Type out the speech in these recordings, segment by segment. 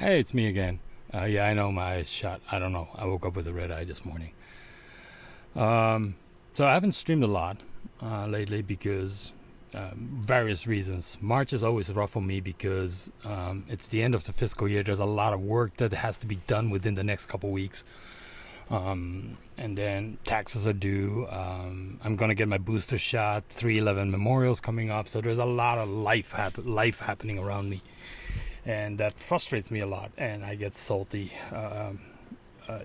Hey, it's me again. Yeah, I know my eyes shot. I don't know. I woke up with a red eye this morning. So I haven't streamed a lot lately because various reasons. March is always rough for me because it's the end of the fiscal year. There's a lot of work that has to be done within the next couple weeks. And then taxes are due. I'm gonna get my booster shot. 3/11 memorials coming up, so there's a lot of life happening around me, and that frustrates me a lot. And I get salty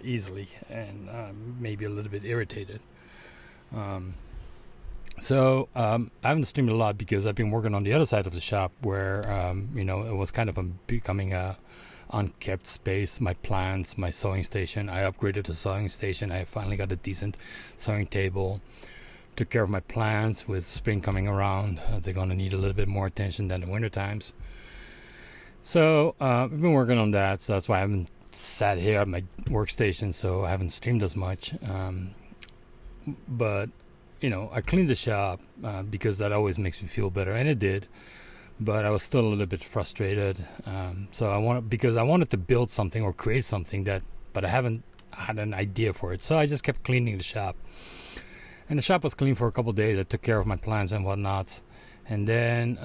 easily, and maybe a little bit irritated. So I haven't streamed a lot because I've been working on the other side of the shop where it was kind of becoming a unkept space. My plants, my sewing station. I upgraded the sewing station. I finally got a decent sewing table. Took care of my plants. With spring coming around, they're gonna need a little bit more attention than the winter times. So I've been working on that. So that's why I haven't sat here at my workstation. So I haven't streamed as much. But I cleaned the shop because that always makes me feel better, and it did. But I was still a little bit frustrated. So I wanted to build something or create something but I haven't had an idea for it. So I just kept cleaning the shop, and the shop was clean for a couple of days. I took care of my plants and whatnot, and then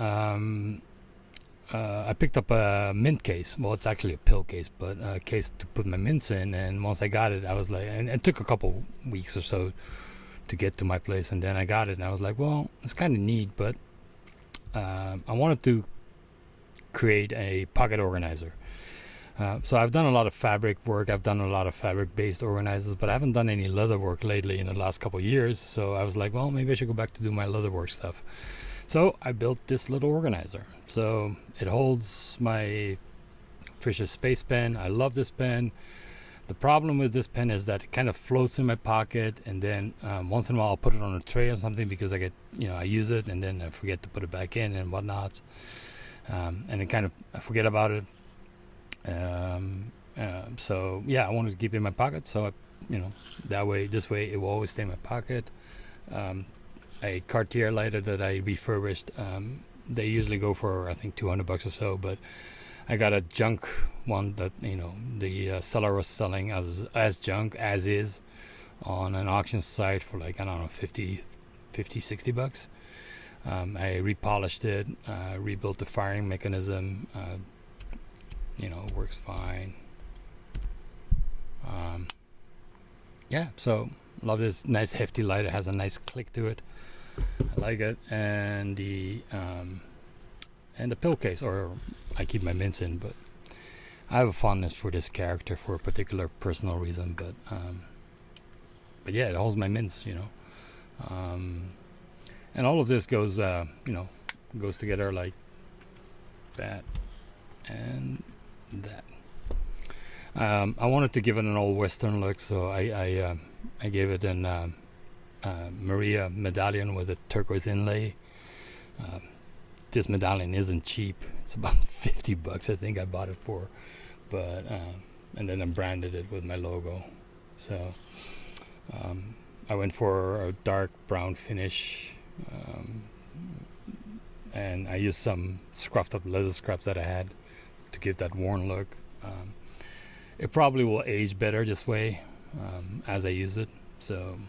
I picked up a mint case. Well, it's actually a pill case, but a case to put my mints in. And once I got it, I was like, and it took a couple weeks or so to get to my place, and then I got it, and I was like, well, it's kind of neat, but I wanted to create a pocket organizer. So I've done a lot of fabric work. I've done a lot of fabric-based organizers, but I haven't done any leather work lately in the last couple of years. So I was like, well, maybe I should go back to do my leather work stuff. So I built this little organizer. So it holds my Fisher Space Pen. I love this pen. The problem with this pen is that it kind of floats in my pocket, and then once in a while I'll put it on a tray or something because I use it and then I forget to put it back in and whatnot, and I forget about it. So yeah, I wanted to keep it in my pocket, so this way it will always stay in my pocket. A Cartier lighter that I refurbished. They usually go for I think $200 or so, but I got a junk one that the seller was selling as junk as is on an auction site for like, I don't know, $50, $60. I repolished it, rebuilt the firing mechanism. It works fine. So love this nice hefty light. It has a nice click to it. I like it. And the pill case, or I keep my mints in, but I have a fondness for this character for a particular personal reason. But yeah, it holds my mints, and all of this goes together like that and that. I wanted to give it an old Western look, so I gave it an Maria medallion with a turquoise inlay. This medallion isn't cheap. It's about $50, I think I bought it for, but and then I branded it with my logo. So I went for a dark brown finish, and I used some scruffed up leather scraps that I had to give that worn look. It probably will age better this way as I use it. So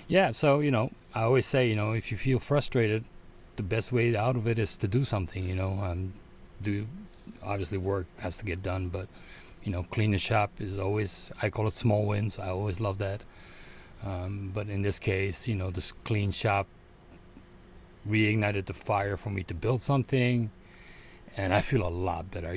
yeah, so I always say, if you feel frustrated, the best way out of it is to do something. Obviously work has to get done, but clean the shop is always, I call it small wins. I always love that. But in this case, this clean shop reignited the fire for me to build something, and I feel a lot better.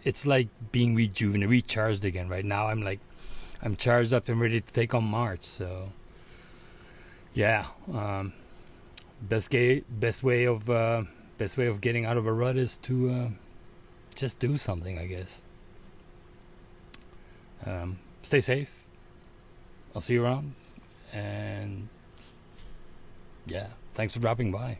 It's like being recharged again. Right now I'm charged up and ready to take on March. So yeah, best way of getting out of a rut is to just do something, I guess. Stay safe. I'll see you around, and yeah, thanks for dropping by.